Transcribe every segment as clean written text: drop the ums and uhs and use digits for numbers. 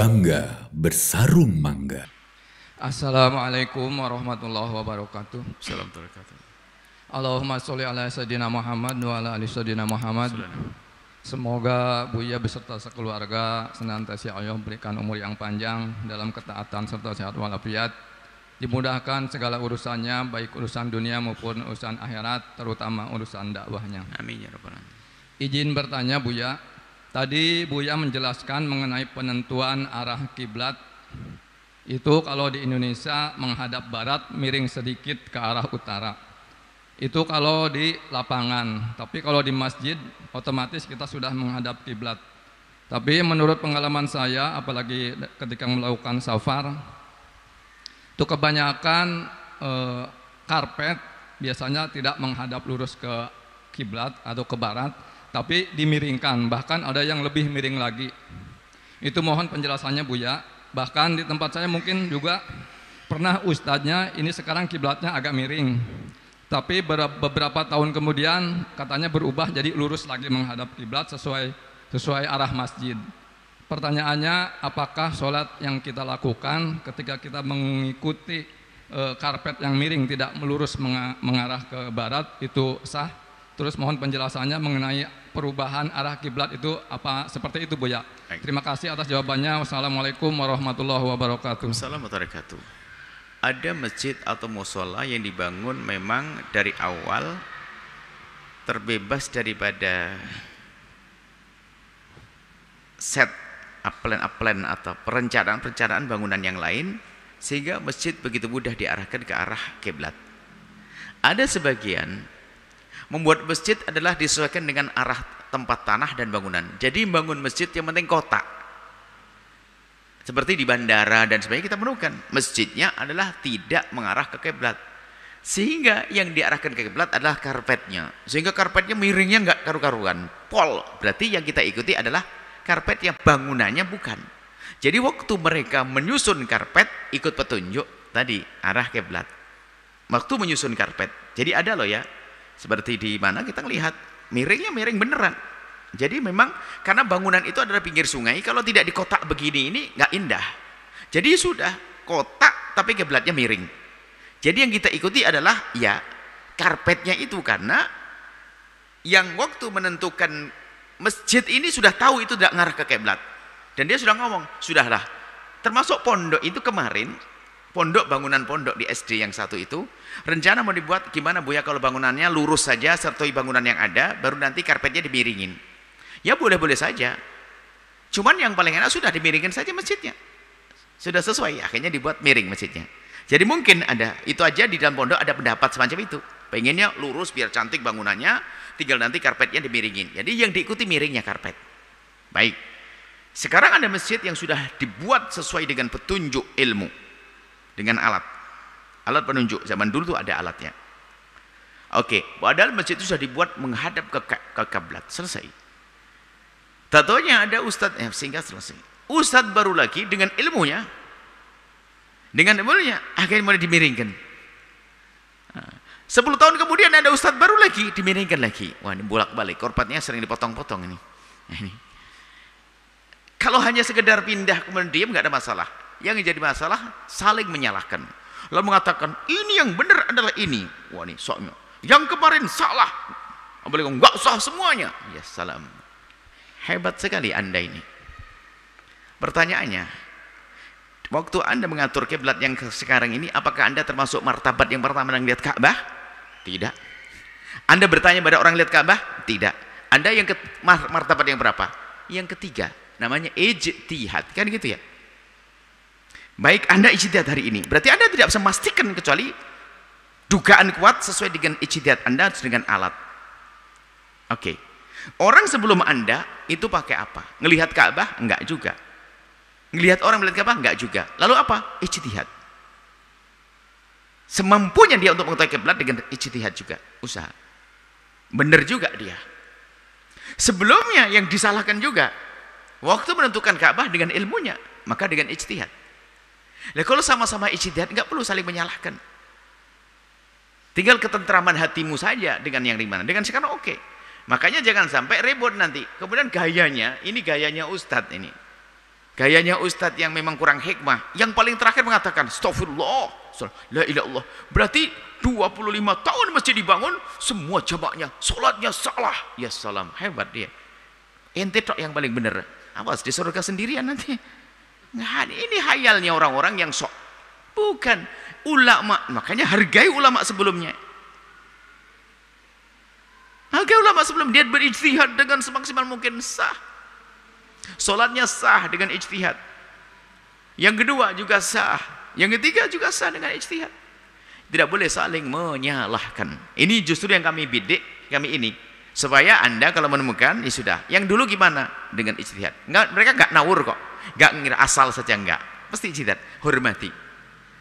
bangga bersarung mangga. Assalamualaikum warahmatullahi wabarakatuh. Assalamualaikum. Allahumma sholli ala sayyidina Muhammad wa ala ali sayyidina Muhammad. Semoga Buya beserta sekeluarga senantiasa Allah berikan umur yang panjang dalam ketaatan serta sehat walafiat. Dimudahkan segala urusannya, baik urusan dunia maupun urusan akhirat, terutama urusan dakwahnya. Amin ya rabbal alamin. Izin bertanya Buya, tadi Buya menjelaskan mengenai penentuan arah kiblat. Itu kalau di Indonesia menghadap barat, miring sedikit ke arah utara. Itu kalau di lapangan, tapi kalau di masjid otomatis kita sudah menghadap kiblat. Tapi menurut pengalaman saya, apalagi ketika melakukan safar, itu kebanyakan karpet biasanya tidak menghadap lurus ke kiblat atau ke barat, tapi dimiringkan, bahkan ada yang lebih miring lagi. Itu mohon penjelasannya Buya. Bahkan di tempat saya mungkin juga pernah ustadznya ini sekarang kiblatnya agak miring, tapi beberapa tahun kemudian katanya berubah jadi lurus lagi menghadap kiblat sesuai arah masjid. Pertanyaannya, apakah sholat yang kita lakukan ketika kita mengikuti karpet yang miring tidak melurus mengarah ke barat itu sah? Terus mohon penjelasannya mengenai perubahan arah kiblat itu apa seperti itu Buya. Terima kasih atas jawabannya. Wassalamualaikum warahmatullahi wabarakatuh. Assalamualaikum warahmatullahi wabarakatuh. Ada masjid atau musola yang dibangun memang dari awal terbebas daripada set plan atau perencanaan bangunan yang lain, sehingga masjid begitu mudah diarahkan ke arah kiblat. Ada sebagian membuat masjid adalah disesuaikan dengan arah tempat tanah dan bangunan. Jadi bangun masjid yang penting kotak. Seperti di bandara dan sebagainya kita menemukan masjidnya adalah tidak mengarah ke kiblat. Sehingga yang diarahkan ke kiblat adalah karpetnya. Sehingga karpetnya miringnya enggak karu-karuan. Pol. Berarti yang kita ikuti adalah karpet yang bangunannya bukan. Jadi waktu mereka menyusun karpet ikut petunjuk tadi arah kiblat. Waktu menyusun karpet. Jadi ada loh ya. Seperti di mana kita lihat miringnya miring beneran. Jadi memang karena bangunan itu adalah pinggir sungai, kalau tidak di kotak begini ini nggak indah. Jadi sudah kotak tapi kiblatnya miring. Jadi yang kita ikuti adalah ya karpetnya itu, karena yang waktu menentukan masjid ini sudah tahu itu tidak ngarah ke kiblat. Dan dia sudah ngomong, sudahlah. Termasuk pondok itu kemarin, bangunan pondok di SD yang satu itu rencana mau dibuat gimana Buya kalau bangunannya lurus saja sertai bangunan yang ada, baru nanti karpetnya dimiringin. Ya boleh-boleh saja, cuman yang paling enak sudah dimiringin saja masjidnya, sudah sesuai, akhirnya dibuat miring masjidnya. Jadi mungkin ada itu aja, di dalam pondok ada pendapat semacam itu, pengennya lurus biar cantik bangunannya, tinggal nanti karpetnya dimiringin. Jadi yang diikuti miringnya karpet. Baik, sekarang ada masjid yang sudah dibuat sesuai dengan petunjuk ilmu, dengan alat penunjuk. Zaman dulu tuh ada alatnya. Oke, padahal masjid itu sudah dibuat menghadap ke kiblat, selesai. Tatonya ada ustadz, sehingga selesai. Ustadz baru lagi dengan ilmunya akhirnya mulai dimiringkan. 10 tahun kemudian ada ustadz baru lagi dimiringkan lagi. Wah, ini bolak-balik, korpatnya sering dipotong-potong ini. Kalau hanya sekedar pindah kemudian diam nggak ada masalah. Yang jadi masalah saling menyalahkan. Lalu mengatakan ini yang benar adalah ini. Wah, ini soalnya yang kemarin salah. Apalagi enggak sah semuanya. Ya salam. Hebat sekali Anda ini. Pertanyaannya, waktu Anda mengatur kiblat yang sekarang ini, apakah Anda termasuk martabat yang pertama yang lihat Ka'bah? Tidak. Anda bertanya pada orang lihat Ka'bah? Tidak. Anda yang martabat yang berapa? Yang ketiga. Namanya ijtihad. Kan gitu ya? Baik, Anda ijtihad hari ini, berarti Anda tidak bisa memastikan kecuali dugaan kuat sesuai dengan ijtihad Anda dengan alat. Oke. Orang sebelum Anda itu pakai apa? Ngelihat Ka'bah? Enggak juga. Ngelihat orang melihat Ka'bah? Enggak juga. Lalu apa? Ijtihad. Semampunya dia untuk mengetahui kiblat dengan ijtihad juga, usaha. Benar juga dia. Sebelumnya yang disalahkan juga waktu menentukan Ka'bah dengan ilmunya, maka dengan ijtihad. Nah, kalau sama-sama ijtihad enggak perlu saling menyalahkan. Tinggal ketentraman hatimu saja dengan yang dimana. Dengan sekarang oke. Makanya jangan sampai ribut nanti. Kemudian gayanya, ini gayanya Ustadz ini. Gayanya ustadz yang memang kurang hikmah, yang paling terakhir mengatakan astagfirullah, la ilaha illallah. Berarti 25 tahun masjid dibangun, semua jamaknya, sholatnya salah. Ya salam, hebat dia. Ente tok yang paling benar. Awas di surga sendirian nanti. Nah, ini hayalnya orang-orang yang sok. Bukan ulama. Makanya hargai ulama sebelumnya. Hargai ulama sebelum dia berijtihad dengan semaksimal mungkin sah. Sholatnya sah dengan ijtihad. Yang kedua juga sah. Yang ketiga juga sah dengan ijtihad. Tidak boleh saling menyalahkan. Ini justru yang kami bidik, kami ini. Supaya Anda kalau menemukan, ya sudah. Yang dulu gimana? Dengan ijtihad. Mereka nggak nawur kok. Nggak ngira asal saja, enggak. Pasti ijtihad. Hormati.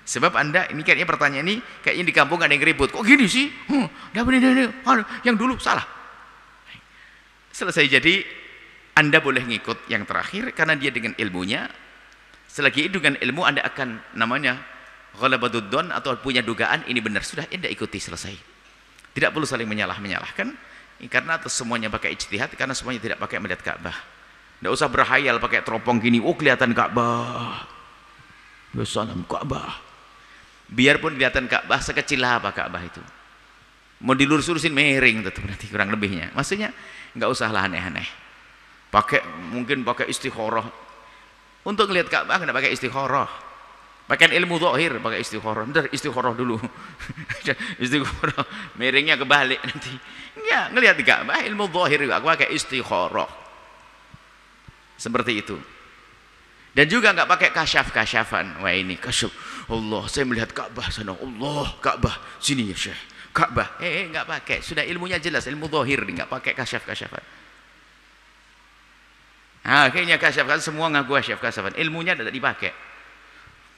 Sebab Anda, ini kayaknya pertanyaan ini, kayaknya di kampung ada yang ribut. Kok gini sih? Yang dulu salah. Selesai. Jadi Anda boleh ngikut yang terakhir karena dia dengan ilmunya. Selagi itu dengan ilmu Anda akan namanya ghalabaduddon atau punya dugaan ini benar, sudah Anda ikuti, selesai. Tidak perlu saling menyalahkan karena atas semuanya pakai ijtihad, karena semuanya tidak pakai melihat Ka'bah. Tidak usah berhayal pakai teropong gini, oh kelihatan Ka'bah. Ya salam Ka'bah. Biarpun kelihatan Ka'bah, sekecil apa Ka'bah itu. Mau dilurus-lurusin miring tetap nanti kurang lebihnya. Maksudnya enggak usahlah aneh-aneh. Mungkin pakai istikharah. Untuk melihat Ka'bah enggak pakai istikharah. Pakai ilmu zahir, pakai istikharah. Bentar, istikharah dulu. Istikharah miringnya kebalik nanti. Enggak, ngelihat Ka'bah ilmu zahir juga pakai istikharah. Seperti itu. Dan juga enggak pakai kasyaf-kasyafan. Wah ini kasyaf. Allah, saya melihat Ka'bah sana. Allah, Ka'bah sini ya Syekh. Ka'bah. Enggak pakai. Sudah ilmunya jelas, ilmu zahir, enggak pakai kasyaf-kasyafan. Akhirnya kasyafkan, semua ngaku kasyafan, ilmunya tidak dipakai,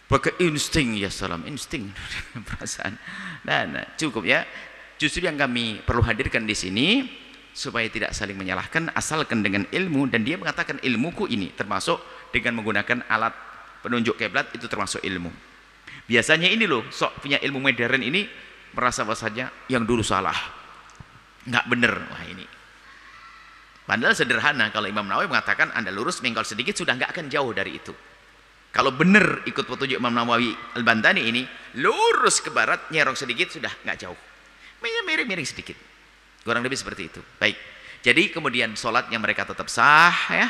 pakai insting. Ya salam, insting. Perasaan. Dan cukup ya. Justru yang kami perlu hadirkan di sini supaya tidak saling menyalahkan, asalkan dengan ilmu. Dan dia mengatakan ilmuku ini termasuk dengan menggunakan alat penunjuk kiblat, itu termasuk ilmu. Biasanya ini loh, sok punya ilmu modern ini merasa bahasanya yang dulu salah, nggak bener. Wah ini padahal sederhana. Kalau Imam Nawawi mengatakan Anda lurus mengkol sedikit, sudah nggak akan jauh dari itu. Kalau benar ikut petunjuk Imam Nawawi Al-Bantani ini, lurus ke barat, nyerong sedikit, sudah nggak jauh. Miring-miring sedikit. Kurang lebih seperti itu. Baik. Jadi kemudian sholatnya mereka tetap sah ya.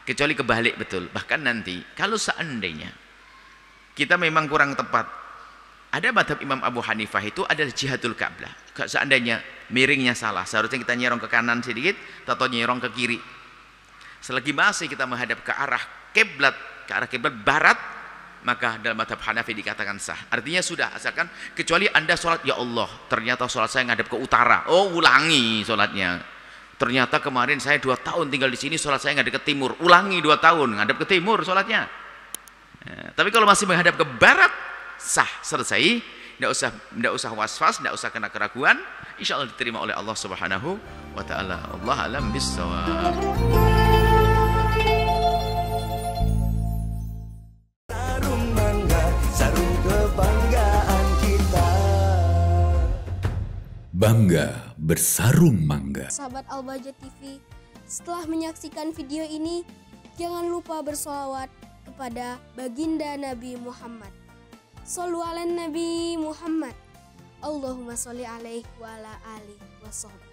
Kecuali kebalik betul. Bahkan nanti kalau seandainya kita memang kurang tepat, ada madhab Imam Abu Hanifah itu adalah jihadul Ka'bah. Seandainya miringnya salah, seharusnya kita nyerong ke kanan sedikit atau nyerong ke kiri. Selagi masih kita menghadap ke arah kiblat, barat, maka dalam madhab Hanafi dikatakan sah. Artinya sudah, asalkan kecuali Anda sholat, ya Allah ternyata sholat saya ngadap ke utara, oh ulangi sholatnya. Ternyata kemarin saya 2 tahun tinggal di sini, sholat saya ngadap ke timur, ulangi 2 tahun ngadap ke timur sholatnya. Tapi kalau masih menghadap ke barat, sah, selesai. Tidak usah was-was, tidak usah kena keraguan. Insya Allah diterima oleh Allah Subhanahu wa ta'ala. Allah alam bissawab. Sarung mangga, sarung kebanggaan kita. Bangga bersarung mangga. Sahabat Al-Bahjah TV, setelah menyaksikan video ini, jangan lupa bersolawat kepada baginda Nabi Muhammad. Shollu ala Nabi Muhammad. Allahumma sholli alaihi wa ala alihi wa sahbihi.